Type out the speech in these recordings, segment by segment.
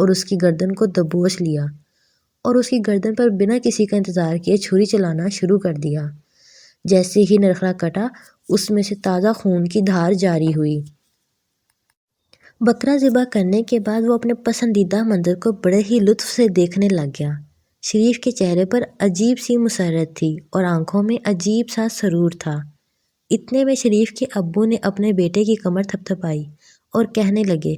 اور اس کی گردن کو دبوچ لیا اور اس کی گردن پر بنا کسی کا انتظار کیے چھری چلانا شروع کر دیا۔ جیسے ہی نرخرا کٹا، اس میں سے تازہ خون کی دھار جاری ہوئی۔ بکرا ذبح کرنے کے بعد وہ اپنے پسندیدہ منظر کو بڑے ہی لطف سے دیکھنے لگ گیا۔ شریف کے چہرے پر عجیب سی مسرت تھی اور آنکھوں میں عجیب سا سرور تھا۔ اتنے میں شریف کے ابو نے اپنے بیٹے کی کمر تھپتھپائی اور کہنے لگے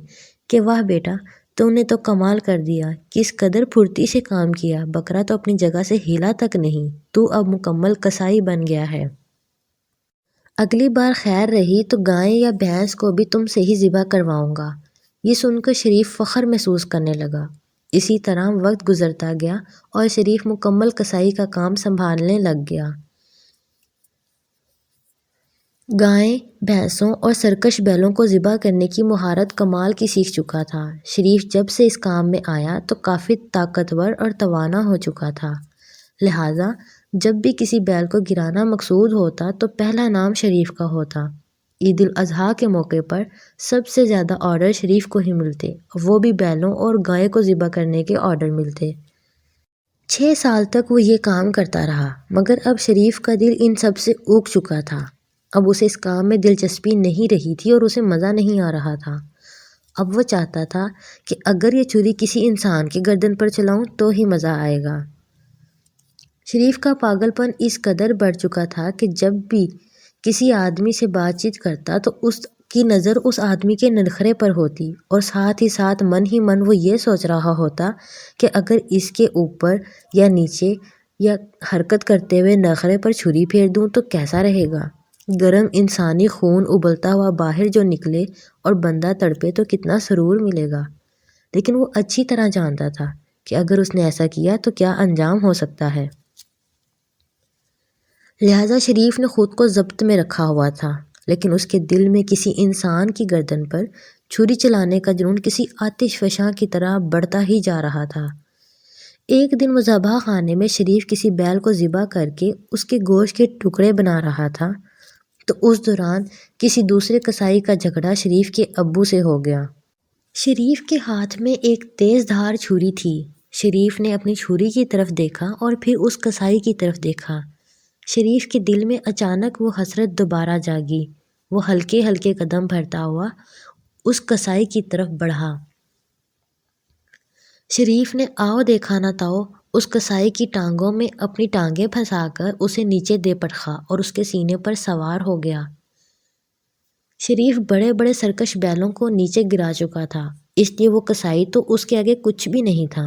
کہ واہ بیٹا، تو نے تو کمال کر دیا، کس قدر پھرتی سے کام کیا، بکرا تو اپنی جگہ سے ہلا تک نہیں، تو اب مکمل کسائی بن گیا ہے۔ اگلی بار خیر رہی تو گائے یا بھینس کو بھی تم سے ہی ذبح کرواؤں گا۔ یہ سن کر شریف فخر محسوس کرنے لگا۔ اسی طرح وقت گزرتا گیا اور شریف مکمل کسائی کا کام سنبھالنے لگ گیا۔ گائیں، بھینسوں اور سرکش بیلوں کو ذبح کرنے کی مہارت کمال کی سیکھ چکا تھا۔ شریف جب سے اس کام میں آیا تو کافی طاقتور اور توانا ہو چکا تھا، لہٰذا جب بھی کسی بیل کو گرانا مقصود ہوتا تو پہلا نام شریف کا ہوتا۔ عید الاضحیٰ کے موقع پر سب سے زیادہ آرڈر شریف کو ہی ملتے، وہ بھی بیلوں اور گائے کو ذبح کرنے کے آرڈر ملتے۔ 6 سال تک وہ یہ کام کرتا رہا، مگر اب شریف کا دل ان سب سے اوگ چکا تھا۔ اب اسے اس کام میں دلچسپی نہیں رہی تھی اور اسے مزہ نہیں آ رہا تھا۔ اب وہ چاہتا تھا کہ اگر یہ چھری کسی انسان کی گردن پر چلاؤں تو ہی مزہ آئے گا۔ شریف کا پاگل پن اس قدر بڑھ چکا تھا کہ جب بھی کسی آدمی سے بات چیت کرتا تو اس کی نظر اس آدمی کے نرخرے پر ہوتی اور ساتھ ہی ساتھ من ہی من وہ یہ سوچ رہا ہوتا کہ اگر اس کے اوپر یا نیچے یا حرکت کرتے ہوئے نرخرے پر چھری پھیر دوں تو کیسا رہے گا۔ گرم انسانی خون ابلتا ہوا باہر جو نکلے اور بندہ تڑپے تو کتنا سرور ملے گا، لیکن وہ اچھی طرح جانتا تھا کہ اگر اس نے ایسا کیا تو کیا انجام ہو سکتا ہے۔ لہٰذا شریف نے خود کو ضبط میں رکھا ہوا تھا، لیکن اس کے دل میں کسی انسان کی گردن پر چھری چلانے کا جنون کسی آتش فشاں کی طرح بڑھتا ہی جا رہا تھا۔ ایک دن وہ ذبح خانے میں شریف کسی بیل کو ذبح کر کے اس کے گوشت کے ٹکڑے بنا رہا تھا تو اس دوران کسی دوسرے کسائی کا جھگڑا شریف کے ابو سے ہو گیا۔ شریف کے ہاتھ میں ایک تیز دھار چھری تھی۔ شریف نے اپنی چھری کی طرف دیکھا اور پھر اس کسائی کی طرف دیکھا۔ شریف کے دل میں اچانک وہ حسرت دوبارہ جاگی۔ وہ ہلکے ہلکے قدم بھرتا ہوا اس کسائی کی طرف بڑھا۔ شریف نے آؤ دیکھا نہ تاؤ اس کسائی کی ٹانگوں میں اپنی ٹانگیں پھنسا کر اسے نیچے دے پٹخا اور اس کے سینے پر سوار ہو گیا۔ شریف بڑے بڑے سرکش بیلوں کو نیچے گرا چکا تھا، اس لیے وہ کسائی تو اس کے آگے کچھ بھی نہیں تھا۔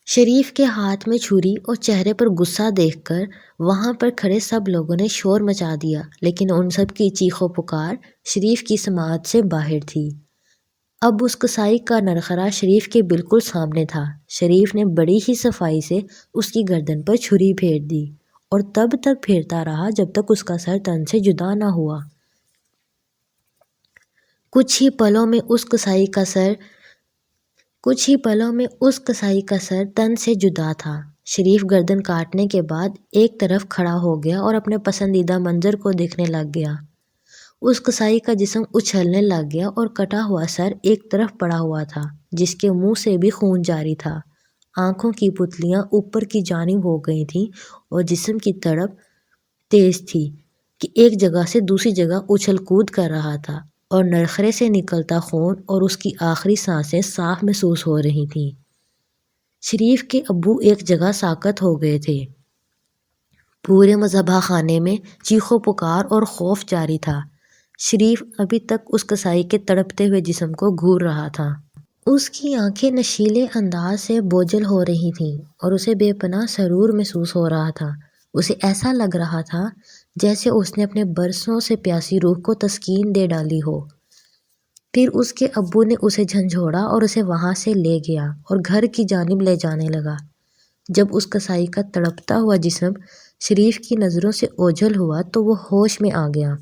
شریف کے ہاتھ میں چھری اور چہرے پر غصہ دیکھ کر وہاں پر کھڑے سب لوگوں نے شور مچا دیا، لیکن ان سب کی چیخ و پکار شریف کی سماعت سے باہر تھی۔ اب اس کسائی کا نرخرا شریف کے بالکل سامنے تھا۔ شریف نے بڑی ہی صفائی سے اس کی گردن پر چھری پھیر دی اور تب تک پھیرتا رہا جب تک اس کا سر تن سے جدا نہ ہوا۔ کچھ ہی پلوں میں اس کسائی کا سر تن سے جدا تھا۔ شریف گردن کاٹنے کے بعد ایک طرف کھڑا ہو گیا اور اپنے پسندیدہ منظر کو دیکھنے لگ گیا۔ اس کسائی کا جسم اچھلنے لگ گیا اور کٹا ہوا سر ایک طرف پڑا ہوا تھا، جس کے منہ سے بھی خون جاری تھا۔ آنکھوں کی پتلیاں اوپر کی جانب ہو گئی تھیں اور جسم کی تڑپ تیز تھی کہ ایک جگہ سے دوسری جگہ اچھل کود کر رہا تھا اور نرخرے سے نکلتا خون اور اس کی آخری سانسیں صاف محسوس ہو رہی تھیں۔ شریف کے ابو ایک جگہ ساکت ہو گئے تھے۔ پورے ذبح خانے میں چیخ و پکار اور خوف جاری تھا۔ شریف ابھی تک اس کسائی کے تڑپتے ہوئے جسم کو گھور رہا تھا۔ اس کی آنکھیں نشیلے انداز سے بوجھل ہو رہی تھیں اور اسے بے پناہ سرور محسوس ہو رہا تھا۔ اسے ایسا لگ رہا تھا جیسے اس نے اپنے برسوں سے پیاسی روح کو تسکین دے ڈالی ہو۔ پھر اس کے ابو نے اسے جھنجھوڑا اور اسے وہاں سے لے گیا اور گھر کی جانب لے جانے لگا۔ جب اس کسائی کا تڑپتا ہوا جسم شریف کی نظروں سے اوجھل ہوا تو وہ ہوش میں آ گیا۔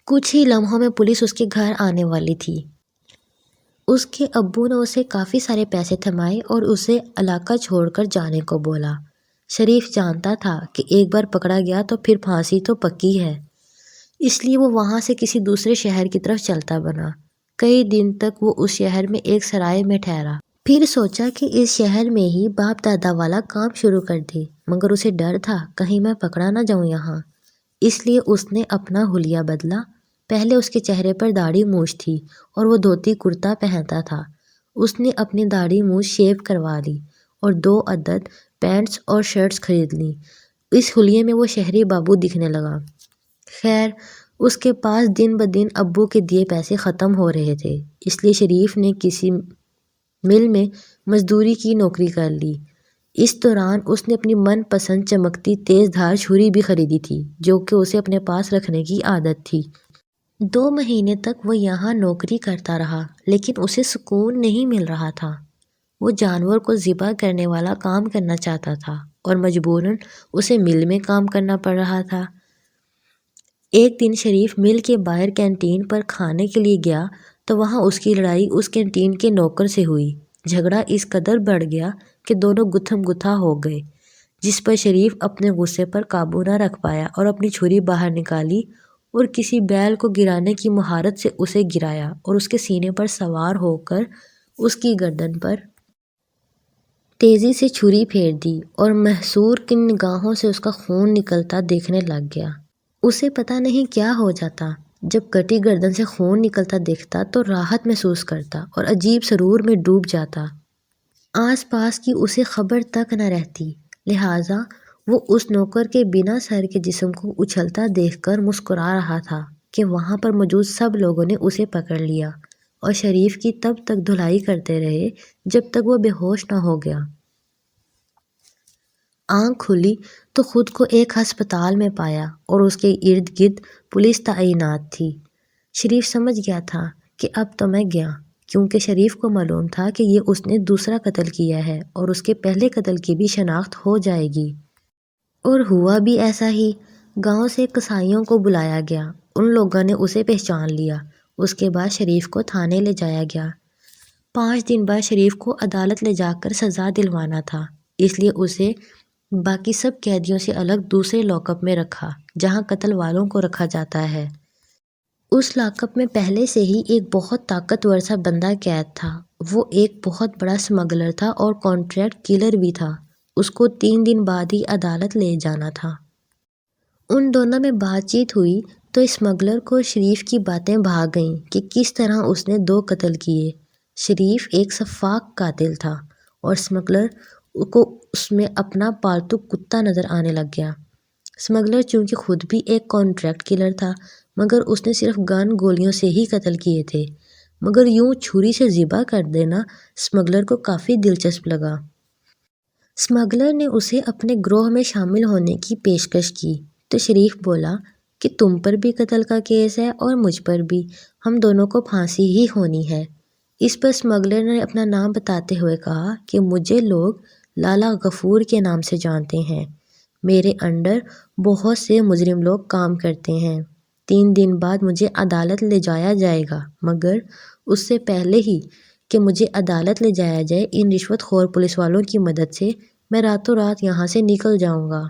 کچھ ہی لمحوں میں پولیس اس کے گھر آنے والی تھی۔ اس کے ابو نے اسے کافی سارے پیسے تھمائے اور اسے علاقہ چھوڑ کر جانے کو بولا۔ شریف جانتا تھا کہ ایک بار پکڑا گیا تو پھر پھانسی تو پکی ہے، اس لیے وہ وہاں سے کسی دوسرے شہر کی طرف چلتا بنا۔ کئی دن تک وہ اس شہر میں ایک سرائے میں ٹھہرا، پھر سوچا کہ اس شہر میں ہی باپ دادا والا کام شروع کر دے، مگر اسے ڈر تھا کہیں میں پکڑا نہ جاؤں یہاں۔ اس لیے اس نے اپنا حلیہ بدلا۔ پہلے اس کے چہرے پر داڑھی مونچھ تھی اور وہ دھوتی کرتا پہنتا تھا۔ اس نے اپنی داڑھی مونچھ شیو کروا لی اور 2 عدد پینٹس اور شرٹس خرید لی۔ اس حلیے میں وہ شہری بابو دکھنے لگا۔ خیر، اس کے پاس دن بدن ابو کے دیے پیسے ختم ہو رہے تھے، اس لیے شریف نے کسی مل میں مزدوری کی نوکری کر لی۔ اس دوران اس نے اپنی من پسند چمکتی تیز دھار چھری بھی خریدی تھی، جو کہ اسے اپنے پاس رکھنے کی عادت تھی۔ 2 مہینے تک وہ یہاں نوکری کرتا رہا، لیکن اسے سکون نہیں مل رہا تھا۔ وہ جانور کو ذبح کرنے والا کام کرنا چاہتا تھا اور مجبوراً اسے مل میں کام کرنا پڑ رہا تھا۔ ایک دن شریف مل کے باہر کینٹین پر کھانے کے لیے گیا تو وہاں اس کی لڑائی اس کینٹین کے نوکر سے ہوئی۔ جھگڑا اس قدر بڑھ گیا کہ دونوں گتھم گتھا ہو گئے، جس پر شریف اپنے غصے پر قابو نہ رکھ پایا اور اپنی چھری باہر نکالی اور کسی بیل کو گرانے کی مہارت سے اسے گرایا اور اس کے سینے پر سوار ہو کر اس کی گردن پر تیزی سے چھری پھیر دی اور محصور کن نگاہوں سے اس کا خون نکلتا دیکھنے لگ گیا۔ اسے پتہ نہیں کیا ہو جاتا، جب کٹی گردن سے خون نکلتا دیکھتا تو راحت محسوس کرتا اور عجیب سرور میں ڈوب جاتا۔ آس پاس کی اسے خبر تک نہ رہتی، لہٰذا وہ اس نوکر کے بنا سر کے جسم کو اچھلتا دیکھ کر مسکرا رہا تھا کہ وہاں پر موجود سب لوگوں نے اسے پکڑ لیا اور شریف کی تب تک دھلائی کرتے رہے جب تک وہ بے ہوش نہ ہو گیا۔ آنکھ کھلی تو خود کو ایک ہسپتال میں پایا اور اس کے ارد گرد پولیس تعینات تھی۔ شریف سمجھ گیا تھا کہ اب تو میں گیا، کیونکہ شریف کو معلوم تھا کہ یہ اس نے دوسرا قتل کیا ہے اور اس کے پہلے قتل کی بھی شناخت ہو جائے گی۔ اور ہوا بھی ایسا ہی۔ گاؤں سے قصائیوں کو بلایا گیا، ان لوگوں نے اسے پہچان لیا۔ اس کے بعد شریف کو تھانے لے جایا گیا۔ 5 دن بعد شریف کو عدالت لے جا کر سزا دلوانا تھا، اس لیے اسے باقی سب قیدیوں سے الگ دوسرے لاک اپ میں رکھا جہاں قتل والوں کو رکھا جاتا ہے۔ اس لاک اپ میں پہلے سے ہی ایک بہت طاقتور سا بندہ قید تھا۔ وہ ایک بہت بڑا اسمگلر تھا اور کانٹریکٹ کلر بھی تھا۔ اس کو 3 دن بعد ہی عدالت لے جانا تھا۔ ان دونوں میں بات چیت ہوئی تو اسمگلر کو شریف کی باتیں بھا گئیں کہ کس طرح اس نے 2 قتل کیے۔ شریف ایک سفاک قاتل تھا اور اسمگلر کو اس میں اپنا پالتو کتا نظر آنے لگ گیا۔ اسمگلر چونکہ خود بھی ایک کانٹریکٹ کلر تھا، مگر اس نے صرف گن گولیوں سے ہی قتل کیے تھے، مگر یوں چھری سے ذبح کر دینا اسمگلر کو کافی دلچسپ لگا۔ اسمگلر نے اسے اپنے گروہ میں شامل ہونے کی پیشکش کی تو شریف بولا کہ تم پر بھی قتل کا کیس ہے اور مجھ پر بھی، ہم دونوں کو پھانسی ہی ہونی ہے۔ اس پر اسمگلر نے اپنا نام بتاتے ہوئے کہا کہ مجھے لوگ لالا غفور کے نام سے جانتے ہیں، میرے انڈر بہت سے مجرم لوگ کام کرتے ہیں۔ 3 دن بعد مجھے عدالت لے جایا جائے گا، مگر اس سے پہلے ہی کہ مجھے عدالت لے جایا جائے، ان رشوت خور پولیس والوں کی مدد سے میں راتوں رات یہاں سے نکل جاؤں گا۔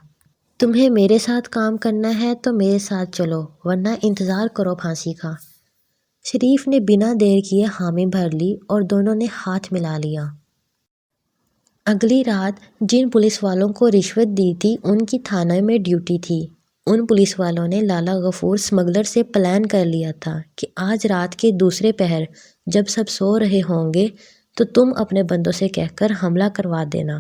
تمہیں میرے ساتھ کام کرنا ہے تو میرے ساتھ چلو، ورنہ انتظار کرو پھانسی کا۔ شریف نے بنا دیر کیے حامی بھر لی اور دونوں نے ہاتھ ملا لیا۔ اگلی رات جن پولیس والوں کو رشوت دی تھی ان کی تھانے میں ڈیوٹی تھی۔ ان پولیس والوں نے لالا غفور اسمگلر سے پلان کر لیا تھا کہ آج رات کے دوسرے پہر جب سب سو رہے ہوں گے تو تم اپنے بندوں سے کہہ کر حملہ کروا دینا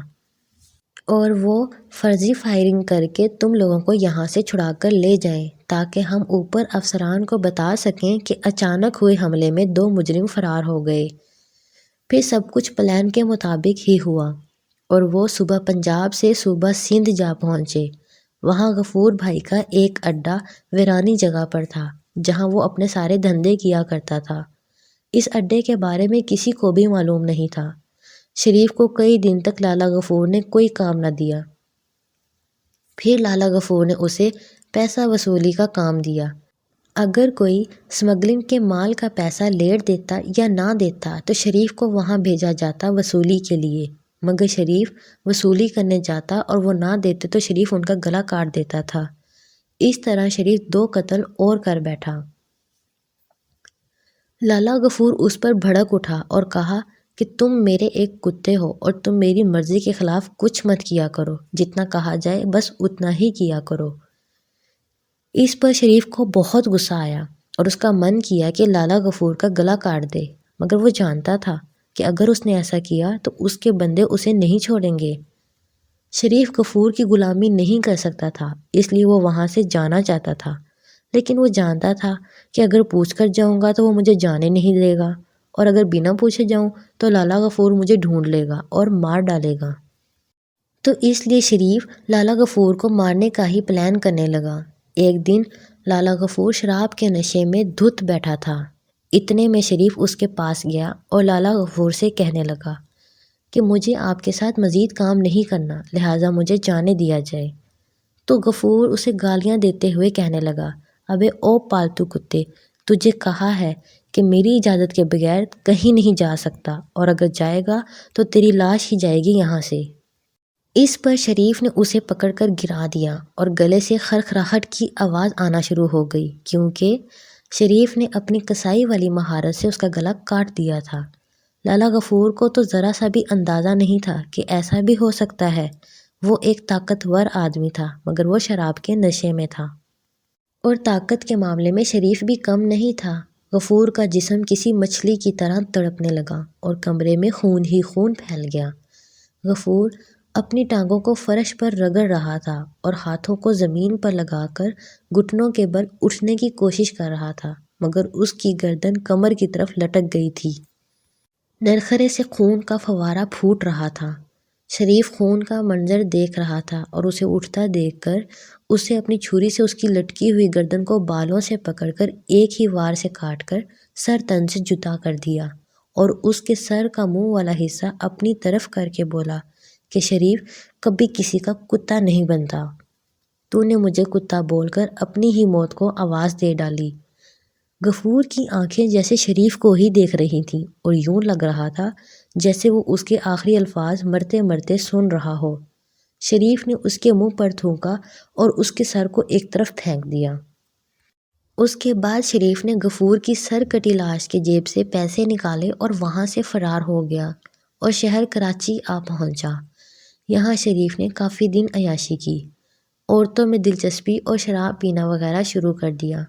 اور وہ فرضی فائرنگ کر کے تم لوگوں کو یہاں سے چھڑا کر لے جائیں، تاکہ ہم اوپر افسران کو بتا سکیں کہ اچانک ہوئے حملے میں 2 مجرم فرار ہو گئے۔ پھر سب کچھ پلان کے مطابق ہی ہوا اور وہ صبح پنجاب سے صبح سندھ جا پہنچے۔ وہاں غفور بھائی کا ایک اڈا ویرانی جگہ پر تھا جہاں وہ اپنے سارے دھندے کیا کرتا تھا۔ اس اڈے کے بارے میں کسی کو بھی معلوم نہیں تھا۔ شریف کو کئی دن تک لالا غفور نے کوئی کام نہ دیا۔ پھر لالا غفور نے اسے پیسہ وصولی کا کام دیا۔ اگر کوئی اسمگلنگ کے مال کا پیسہ لیٹ دیتا یا نہ دیتا تو شریف کو وہاں بھیجا جاتا وصولی کے لیے، مگر شریف وصولی کرنے جاتا اور وہ نہ دیتے تو شریف ان کا گلا کاٹ دیتا تھا۔ اس طرح شریف 2 قتل اور کر بیٹھا۔ لالا غفور اس پر بھڑک اٹھا اور کہا کہ تم میرے ایک کتے ہو اور تم میری مرضی کے خلاف کچھ مت کیا کرو، جتنا کہا جائے بس اتنا ہی کیا کرو۔ اس پر شریف کو بہت غصہ آیا اور اس کا من کیا کہ لالا غفور کا گلا کاٹ دے، مگر وہ جانتا تھا کہ اگر اس نے ایسا کیا تو اس کے بندے اسے نہیں چھوڑیں گے۔ شریف غفور کی غلامی نہیں کر سکتا تھا، اس لیے وہ وہاں سے جانا چاہتا تھا، لیکن وہ جانتا تھا کہ اگر پوچھ کر جاؤں گا تو وہ مجھے جانے نہیں دے گا، اور اگر بنا پوچھے جاؤں تو لالا غفور مجھے ڈھونڈ لے گا اور مار ڈالے گا۔ تو اس لیے شریف لالا غفور کو مارنے کا ہی پلان کرنے لگا۔ ایک دن لالا غفور شراب کے نشے میں دھت بیٹھا تھا۔ اتنے میں شریف اس کے پاس گیا اور لالا غفور سے کہنے لگا کہ مجھے آپ کے ساتھ مزید کام نہیں کرنا، لہٰذا مجھے جانے دیا جائے۔ تو غفور اسے گالیاں دیتے ہوئے کہنے لگا، ابے او پالتو کتے، تجھے کہا ہے کہ میری اجازت کے بغیر کہیں نہیں جا سکتا، اور اگر جائے گا تو تیری لاش ہی جائے گی یہاں سے۔ اس پر شریف نے اسے پکڑ کر گرا دیا اور گلے سے خرخراہٹ کی آواز آنا شروع ہو گئی، کیونکہ شریف نے اپنی کسائی والی مہارت سے اس کا گلا کاٹ دیا تھا۔ لالا غفور کو تو ذرا سا بھی اندازہ نہیں تھا کہ ایسا بھی ہو سکتا ہے۔ وہ ایک طاقتور آدمی تھا، مگر وہ شراب کے نشے میں تھا، اور طاقت کے معاملے میں شریف بھی کم نہیں تھا۔ غفور کا جسم کسی مچھلی کی طرح تڑپنے لگا اور کمرے میں خون ہی خون پھیل گیا۔ غفور اپنی ٹانگوں کو فرش پر رگڑ رہا تھا اور ہاتھوں کو زمین پر لگا کر گھٹنوں کے بل اٹھنے کی کوشش کر رہا تھا، مگر اس کی گردن کمر کی طرف لٹک گئی تھی۔ نرخرے سے خون کا فوارہ پھوٹ رہا تھا۔ شریف خون کا منظر دیکھ رہا تھا اور اسے اٹھتا دیکھ کر اسے اپنی چھری سے اس کی لٹکی ہوئی گردن کو بالوں سے پکڑ کر ایک ہی وار سے کاٹ کر سر تن سے جدا کر دیا، اور اس کے سر کا منہ والا حصہ اپنی طرف کر کے بولا کہ شریف کبھی کسی کا کتا نہیں بنتا۔ تو نے مجھے کتا بول کر اپنی ہی موت کو آواز دے ڈالی۔ غفور کی آنکھیں جیسے شریف کو ہی دیکھ رہی تھیں اور یوں لگ رہا تھا جیسے وہ اس کے آخری الفاظ مرتے مرتے سن رہا ہو۔ شریف نے اس کے منہ پر تھونکا اور اس کے سر کو ایک طرف پھینک دیا۔ اس کے بعد شریف نے غفور کی سر کٹی لاش کے جیب سے پیسے نکالے اور وہاں سے فرار ہو گیا اور شہر کراچی آ پہنچا۔ یہاں شریف نے کافی دن عیاشی کی، عورتوں میں دلچسپی اور شراب پینا وغیرہ شروع کر دیا۔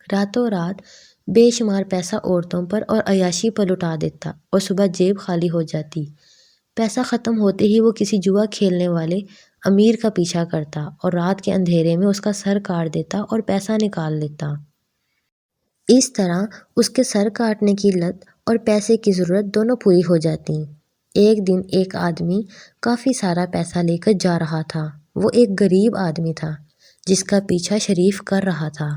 راتوں رات بے شمار پیسہ عورتوں پر اور عیاشی پر لٹا دیتا اور صبح جیب خالی ہو جاتی۔ پیسہ ختم ہوتے ہی وہ کسی جوا کھیلنے والے امیر کا پیچھا کرتا اور رات کے اندھیرے میں اس کا سر کاٹ دیتا اور پیسہ نکال لیتا۔ اس طرح اس کے سر کاٹنے کی لت اور پیسے کی ضرورت دونوں پوری ہو جاتی۔ ایک دن ایک آدمی کافی سارا پیسہ لے کر جا رہا تھا۔ وہ ایک غریب آدمی تھا جس کا پیچھا شریف کر رہا تھا،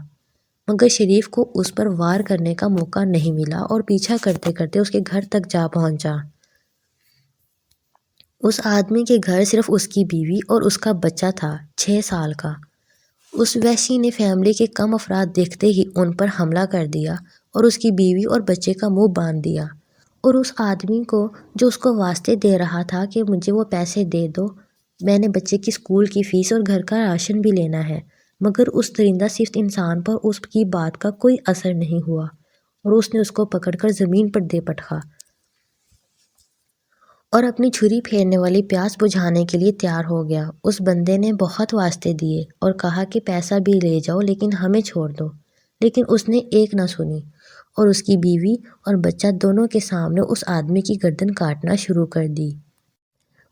مگر شریف کو اس پر وار کرنے کا موقع نہیں ملا اور پیچھا کرتے کرتے اس کے گھر تک جا پہنچا۔ اس آدمی کے گھر صرف اس کی بیوی اور اس کا بچہ تھا 6 سال کا۔ اس وحشی نے فیملی کے کم افراد دیکھتے ہی ان پر حملہ کر دیا اور اس کی بیوی اور بچے کا منہ باندھ دیا، اور اس آدمی کو جو اس کو واسطے دے رہا تھا کہ مجھے وہ پیسے دے دو، میں نے بچے کی اسکول کی فیس اور گھر کا راشن بھی لینا ہے، مگر اس درندہ صفت انسان پر اس کی بات کا کوئی اثر نہیں ہوا اور اس نے اس کو پکڑ کر زمین پر دے پٹخا اور اپنی چھری پھیرنے والی پیاس بجھانے کے لیے تیار ہو گیا۔ اس بندے نے بہت واسطے دیے اور کہا کہ پیسہ بھی لے جاؤ لیکن ہمیں چھوڑ دو، لیکن اس نے ایک نہ سنی اور اس کی بیوی اور بچہ دونوں کے سامنے اس آدمی کی گردن کاٹنا شروع کر دی۔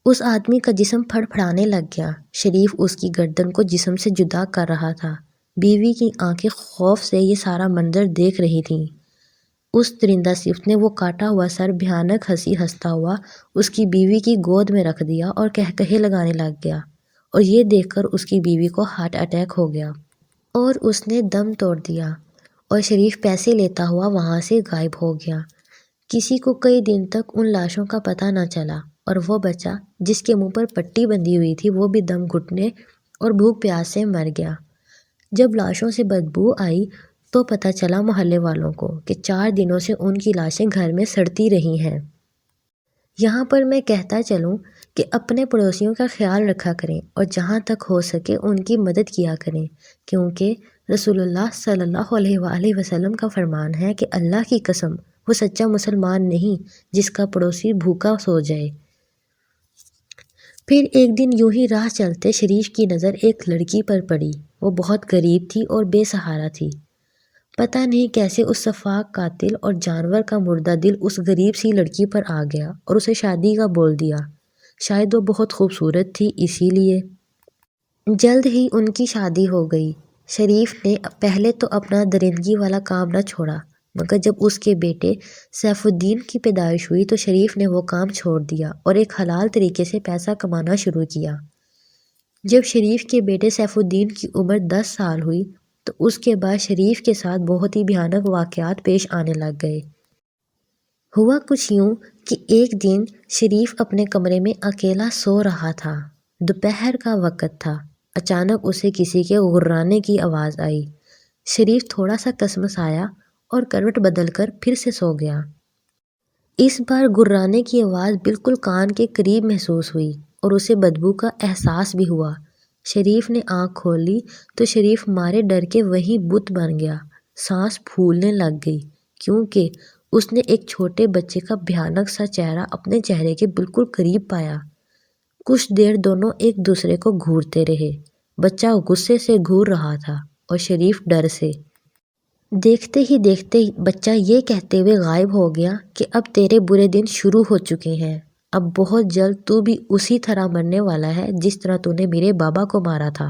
اس آدمی کا جسم پھڑ پھڑانے لگ گیا۔ شریف اس کی گردن کو جسم سے جدا کر رہا تھا۔ بیوی کی آنکھیں خوف سے یہ سارا منظر دیکھ رہی تھیں۔ اس درندہ صفت نے وہ کاٹا ہوا سر بھیانک ہنسی ہنستا ہوا اس کی بیوی کی گود میں رکھ دیا اور کہکہے لگانے لگ گیا، اور یہ دیکھ کر اس کی بیوی کو ہارٹ اٹیک ہو گیا اور اس نے دم توڑ دیا، اور شریف پیسے لیتا ہوا وہاں سے غائب ہو گیا۔ کسی کو کئی دن تک ان لاشوں کا پتہ نہ چلا، اور وہ بچہ جس کے منہ پر پٹی بندھی ہوئی تھی وہ بھی دم گھٹنے اور بھوک پیاس سے مر گیا۔ جب لاشوں سے بدبو آئی تو پتہ چلا محلے والوں کو کہ 4 دنوں سے ان کی لاشیں گھر میں سڑتی رہی ہیں۔ یہاں پر میں کہتا چلوں کہ اپنے پڑوسیوں کا خیال رکھا کریں اور جہاں تک ہو سکے ان کی مدد کیا کریں، کیونکہ رسول اللہ صلی اللہ علیہ وآلہ وسلم کا فرمان ہے کہ اللہ کی قسم وہ سچا مسلمان نہیں جس کا پڑوسی بھوکا سو جائے۔ پھر ایک دن یوں ہی راہ چلتے شریف کی نظر ایک لڑکی پر پڑی۔ وہ بہت غریب تھی اور بے سہارا تھی۔ پتہ نہیں کیسے اس سفاک قاتل اور جانور کا مردہ دل اس غریب سی لڑکی پر آ گیا اور اسے شادی کا بول دیا۔ شاید وہ بہت خوبصورت تھی اسی لیے۔ جلد ہی ان کی شادی ہو گئی۔ شریف نے پہلے تو اپنا درندگی والا کام نہ چھوڑا، مگر جب اس کے بیٹے سیف الدین کی پیدائش ہوئی تو شریف نے وہ کام چھوڑ دیا اور ایک حلال طریقے سے پیسہ کمانا شروع کیا۔ جب شریف کے بیٹے سیف الدین کی عمر 10 سال ہوئی تو اس کے بعد شریف کے ساتھ بہت ہی بھیانک واقعات پیش آنے لگ گئے۔ ہوا کچھ یوں کہ ایک دن شریف اپنے کمرے میں اکیلا سو رہا تھا۔ دوپہر کا وقت تھا۔ اچانک اسے کسی کے غرانے کی آواز آئی۔ شریف تھوڑا سا کسمسایا اور کروٹ بدل کر پھر سے سو گیا۔ اس بار غرانے کی آواز بالکل کان کے قریب محسوس ہوئی اور اسے بدبو کا احساس بھی ہوا۔ شریف نے آنکھ کھول لی تو شریف مارے ڈر کے وہیں بت بن گیا۔ سانس پھولنے لگ گئی کیونکہ اس نے ایک چھوٹے بچے کا بھیانک سا چہرہ اپنے چہرے کے بالکل قریب پایا۔ کچھ دیر دونوں ایک دوسرے کو گھورتے رہے۔ بچہ غصے سے گھور رہا تھا اور شریف ڈر سے۔ دیکھتے ہی دیکھتے بچہ یہ کہتے ہوئے غائب ہو گیا کہ اب تیرے برے دن شروع ہو چکے ہیں۔ اب بہت جلد تو بھی اسی طرح مرنے والا ہے جس طرح تو نے میرے بابا کو مارا تھا۔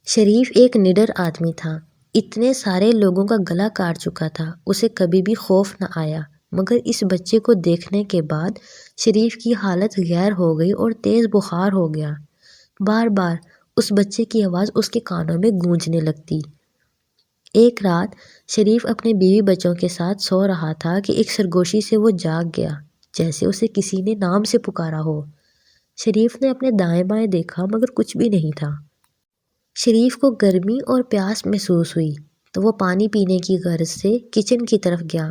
شریف ایک نڈر آدمی تھا۔ اتنے سارے لوگوں کا گلا کاٹ چکا تھا۔ اسے کبھی بھی خوف نہ آیا، مگر اس بچے کو دیکھنے کے بعد شریف کی حالت غیر ہو گئی اور تیز بخار ہو گیا۔ بار بار اس بچے کی آواز اس کے کانوں میں گونجنے لگتی۔ ایک رات شریف اپنے بیوی بچوں کے ساتھ سو رہا تھا کہ ایک سرگوشی سے وہ جاگ گیا، جیسے اسے کسی نے نام سے پکارا ہو۔ شریف نے اپنے دائیں بائیں دیکھا مگر کچھ بھی نہیں تھا۔ شریف کو گرمی اور پیاس محسوس ہوئی تو وہ پانی پینے کی غرض سے کچن کی طرف گیا۔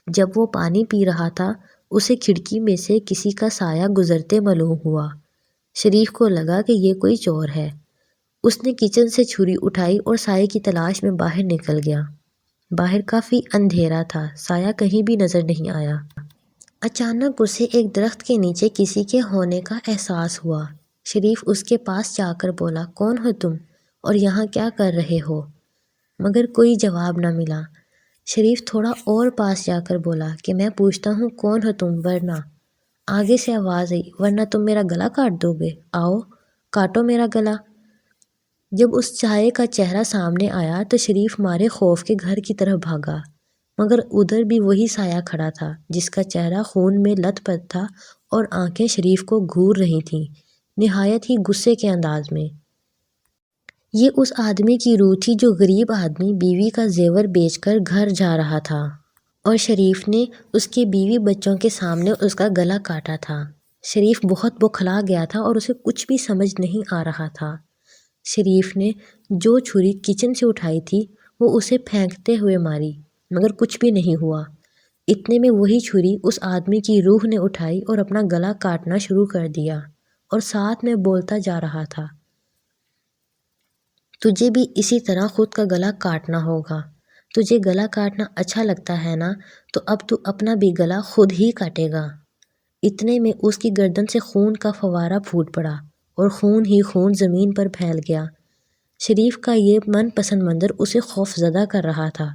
جب وہ پانی پی رہا تھا اسے کھڑکی میں سے کسی کا سایہ گزرتے معلوم ہوا۔ شریف کو لگا کہ یہ کوئی چور ہے۔ اس نے کچن سے چھری اٹھائی اور سائے کی تلاش میں باہر نکل گیا۔ باہر کافی اندھیرا تھا، سایہ کہیں بھی نظر نہیں آیا۔ اچانک اسے ایک درخت کے نیچے کسی کے ہونے کا احساس ہوا۔ شریف اس کے پاس جا کر بولا، کون ہو تم اور یہاں کیا کر رہے ہو؟ مگر کوئی جواب نہ ملا۔ شریف تھوڑا اور پاس جا کر بولا کہ میں پوچھتا ہوں کون ہو تم، ورنہ۔ آگے سے آواز آئی، ورنہ تم میرا گلا کاٹ دو گے، آؤ کاٹو میرا گلا۔ جب اس سائے کا چہرہ سامنے آیا تو شریف مارے خوف کے گھر کی طرف بھاگا، مگر ادھر بھی وہی سایہ کھڑا تھا جس کا چہرہ خون میں لت پت تھا اور آنکھیں شریف کو گھور رہی تھیں، نہایت ہی غصے کے انداز میں۔ یہ اس آدمی کی روح تھی جو غریب آدمی بیوی کا زیور بیچ کر گھر جا رہا تھا اور شریف نے اس کے بیوی بچوں کے سامنے اس کا گلا کاٹا تھا۔ شریف بہت بوکھلا گیا تھا اور اسے کچھ بھی سمجھ نہیں آ رہا تھا۔ شریف نے جو چھری کچن سے اٹھائی تھی وہ اسے پھینکتے ہوئے ماری، مگر کچھ بھی نہیں ہوا۔ اتنے میں وہی چھری اس آدمی کی روح نے اٹھائی اور اپنا گلا کاٹنا شروع کر دیا اور ساتھ میں بولتا جا رہا تھا، تجھے بھی اسی طرح خود کا گلا کاٹنا ہوگا۔ تجھے گلا کاٹنا اچھا لگتا ہے نا، تو اب تو اپنا بھی گلا خود ہی کاٹے گا۔ اتنے میں اس کی گردن سے خون کا فوارہ پھوٹ پڑا اور خون ہی خون زمین پر پھیل گیا۔ شریف کا یہ من پسند منظر اسے خوف زدہ کر رہا تھا۔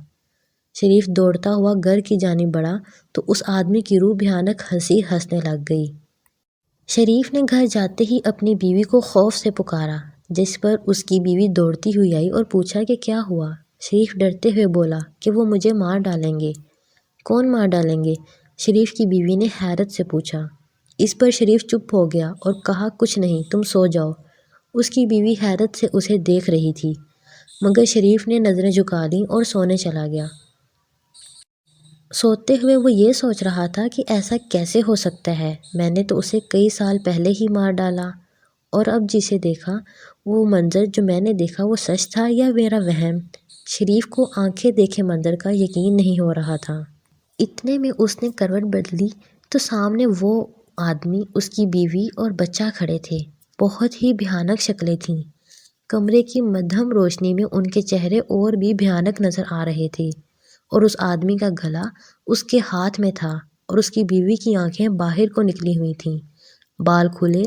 شریف دوڑتا ہوا گھر کی جانب بڑھا تو اس آدمی کی روح بھیانک ہنسی ہنسنے لگ گئی۔ شریف نے گھر جاتے ہی اپنی بیوی کو خوف سے پکارا، جس پر اس کی بیوی دوڑتی ہوئی آئی اور پوچھا کہ کیا ہوا؟ شریف ڈرتے ہوئے بولا کہ وہ مجھے مار ڈالیں گے۔ کون مار ڈالیں گے؟ شریف کی بیوی نے حیرت سے پوچھا۔ اس پر شریف چپ ہو گیا اور کہا، کچھ نہیں، تم سو جاؤ۔ اس کی بیوی حیرت سے اسے دیکھ رہی تھی، مگر شریف نے نظریں جھکا لیں اور سونے چلا گیا۔ سوتے ہوئے وہ یہ سوچ رہا تھا کہ ایسا کیسے ہو سکتا ہے، میں نے تو اسے کئی سال پہلے ہی مار ڈالا، اور اب جسے دیکھا وہ منظر جو میں نے دیکھا وہ سچ تھا یا میرا وہم؟ شریف کو آنکھیں دیکھے منظر کا یقین نہیں ہو رہا تھا۔ اتنے میں اس نے کروٹ بدلی تو سامنے وہ آدمی، اس کی بیوی اور بچہ کھڑے تھے۔ بہت ہی بھیانک شکلیں تھیں۔ کمرے کی مدھم روشنی میں ان کے چہرے اور بھی بھیانک نظر آ رہے تھے، اور اس آدمی کا گلا اس کے ہاتھ میں تھا اور اس کی بیوی کی آنکھیں باہر کو نکلی ہوئی تھیں، بال کھلے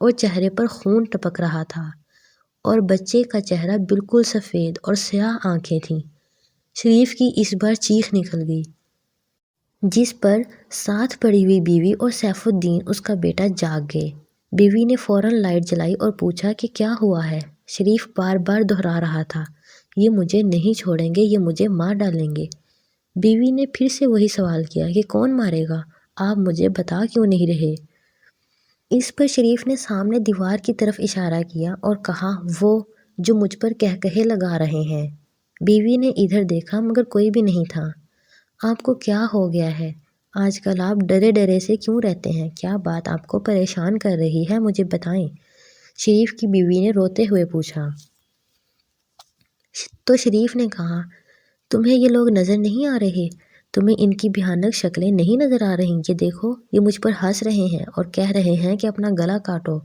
اور چہرے پر خون ٹپک رہا تھا، اور بچے کا چہرہ بالکل سفید اور سیاہ آنکھیں تھیں۔ شریف کی اس بار چیخ نکل گئی، جس پر ساتھ پڑی ہوئی بیوی اور سیف الدین اس کا بیٹا جاگ گئے۔ بیوی نے فوراً لائٹ جلائی اور پوچھا کہ کیا ہوا ہے؟ شریف بار بار دہرا رہا تھا، یہ مجھے نہیں چھوڑیں گے، یہ مجھے مار ڈالیں گے۔ بیوی نے پھر سے وہی سوال کیا کہ کون مارے گا؟ آپ مجھے بتا کیوں نہیں رہے؟ اس پر شریف نے سامنے دیوار کی طرف اشارہ کیا اور کہا، وہ جو مجھ پر کہکہے لگا رہے ہیں۔ بیوی نے ادھر دیکھا مگر کوئی بھی نہیں تھا۔ آپ کو کیا ہو گیا ہے؟ آج کل آپ ڈرے ڈرے سے کیوں رہتے ہیں؟ کیا بات آپ کو پریشان کر رہی ہے؟ مجھے بتائیں، شریف کی بیوی نے روتے ہوئے پوچھا۔ تو شریف نے کہا، تمہیں یہ لوگ نظر نہیں آ رہے؟ تمہیں ان کی بھیانک شکلیں نہیں نظر آ رہی؟ یہ دیکھو، یہ مجھ پر ہنس رہے ہیں اور کہہ رہے ہیں کہ اپنا گلا کاٹو۔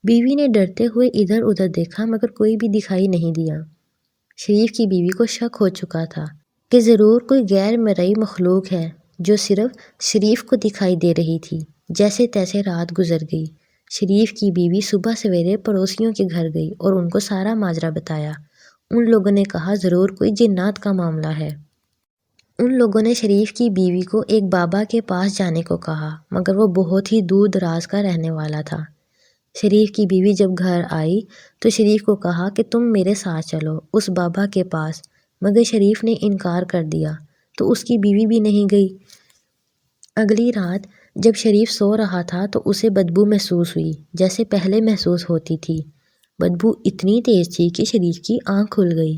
بیوی نے ڈرتے ہوئے ادھر ادھر دیکھا مگر کوئی بھی دکھائی نہیں دیا۔ شریف کی بیوی کو شک ہو چکا تھا کہ ضرور کوئی غیر مرئی مخلوق ہے جو صرف شریف کو دکھائی دے رہی تھی۔ جیسے تیسے رات گزر گئی۔ شریف کی بیوی صبح سویرے پڑوسیوں کے گھر گئی اور ان کو سارا ماجرا بتایا۔ ان لوگوں نے کہا ضرور کوئی جنات کا معاملہ ہے۔ ان لوگوں نے شریف کی بیوی کو ایک بابا کے پاس جانے کو کہا مگر وہ بہت ہی دور دراز کا رہنے والا تھا۔ شریف کی بیوی جب گھر آئی تو شریف کو کہا کہ تم میرے ساتھ چلو اس بابا کے پاس، مگر شریف نے انکار کر دیا تو اس کی بیوی بھی نہیں گئی۔ اگلی رات جب شریف سو رہا تھا تو اسے بدبو محسوس ہوئی جیسے پہلے محسوس ہوتی تھی۔ بدبو اتنی تیز تھی کہ شریف کی آنکھ کھل گئی۔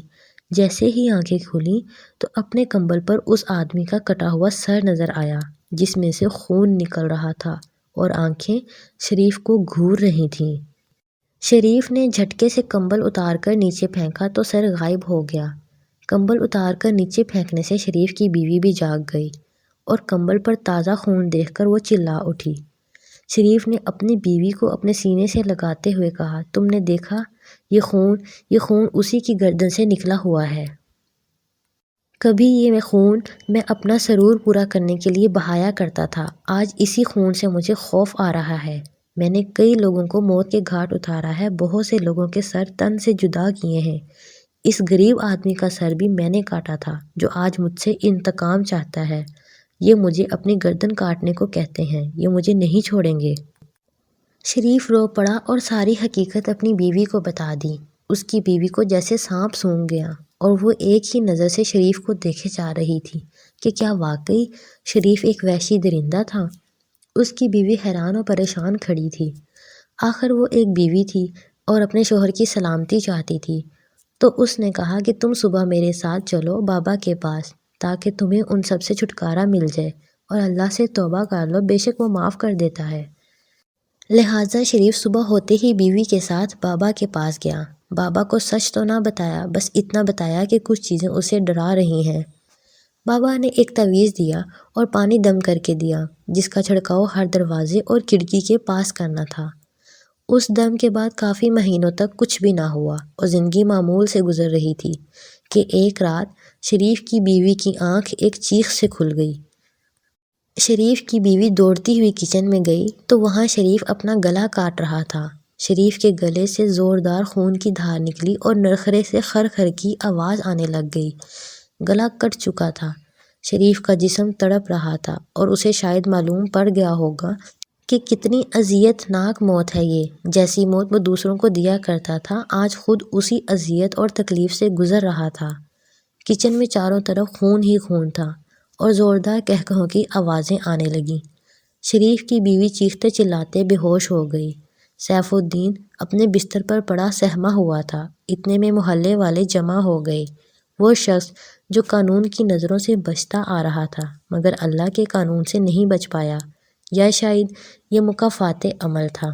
جیسے ہی آنکھیں کھلیں تو اپنے کمبل پر اس آدمی کا کٹا ہوا سر نظر آیا جس میں سے خون نکل رہا تھا اور آنکھیں شریف کو گھور رہی تھیں۔ شریف نے جھٹکے سے کمبل اتار کر نیچے پھینکا تو سر غائب ہو گیا۔ کمبل اتار کر نیچے پھینکنے سے شریف کی بیوی بھی جاگ گئی اور کمبل پر تازہ خون دیکھ کر وہ چلا اٹھی۔ شریف نے اپنی بیوی کو اپنے سینے سے لگاتے ہوئے کہا، تم نے دیکھا؟ یہ خون اسی کی گردن سے نکلا ہوا ہے۔ کبھی یہ خون میں اپنا سرور پورا کرنے کے لیے بہایا کرتا تھا، آج اسی خون سے مجھے خوف آ رہا ہے۔ میں نے کئی لوگوں کو موت کے گھاٹ اتارا ہے، بہت سے لوگوں کے سر تن سے جدا کیے ہیں۔ اس غریب آدمی کا سر بھی میں نے کاٹا تھا جو آج مجھ سے انتقام چاہتا ہے۔ یہ مجھے اپنی گردن کاٹنے کو کہتے ہیں، یہ مجھے نہیں چھوڑیں گے۔ شریف رو پڑا اور ساری حقیقت اپنی بیوی کو بتا دی۔ اس کی بیوی کو جیسے سانپ سونگھ گیا اور وہ ایک ہی نظر سے شریف کو دیکھے جا رہی تھی کہ کیا واقعی شریف ایک وحشی درندہ تھا؟ اس کی بیوی حیران و پریشان کھڑی تھی۔ آخر وہ ایک بیوی تھی اور اپنے شوہر کی سلامتی چاہتی تھی، تو اس نے کہا کہ تم صبح میرے ساتھ چلو بابا کے پاس تاکہ تمہیں ان سب سے چھٹکارا مل جائے اور اللہ سے توبہ کر لو، بے شک وہ معاف کر دیتا ہے۔ لہٰذا شریف صبح ہوتے ہی بیوی کے ساتھ بابا کے پاس گیا۔ بابا کو سچ تو نہ بتایا، بس اتنا بتایا کہ کچھ چیزیں اسے ڈرا رہی ہیں۔ بابا نے ایک تعویذ دیا اور پانی دم کر کے دیا جس کا چھڑکاؤ ہر دروازے اور کھڑکی کے پاس کرنا تھا۔ اس دم کے بعد کافی مہینوں تک کچھ بھی نہ ہوا اور زندگی معمول سے گزر رہی تھی کہ ایک رات شریف کی بیوی کی آنکھ ایک چیخ سے کھل گئی۔ شریف کی بیوی دوڑتی ہوئی کچن میں گئی تو وہاں شریف اپنا گلا کاٹ رہا تھا۔ شریف کے گلے سے زوردار خون کی دھار نکلی اور نرخرے سے خر خر کی آواز آنے لگ گئی۔ گلا کٹ چکا تھا، شریف کا جسم تڑپ رہا تھا اور اسے شاید معلوم پڑ گیا ہوگا کہ کتنی اذیت ناک موت ہے یہ۔ جیسی موت وہ دوسروں کو دیا کرتا تھا آج خود اسی اذیت اور تکلیف سے گزر رہا تھا۔ کچن میں چاروں طرف خون ہی خون تھا اور زوردار قہقہوں کی آوازیں آنے لگیں۔ شریف کی بیوی چیختے چلاتے بے ہوش ہو گئی۔ سیف الدین اپنے بستر پر پڑا سہما ہوا تھا۔ اتنے میں محلے والے جمع ہو گئے۔ وہ شخص جو قانون کی نظروں سے بچتا آ رہا تھا مگر اللہ کے قانون سے نہیں بچ پایا، یا شاید یہ مکافات عمل تھا۔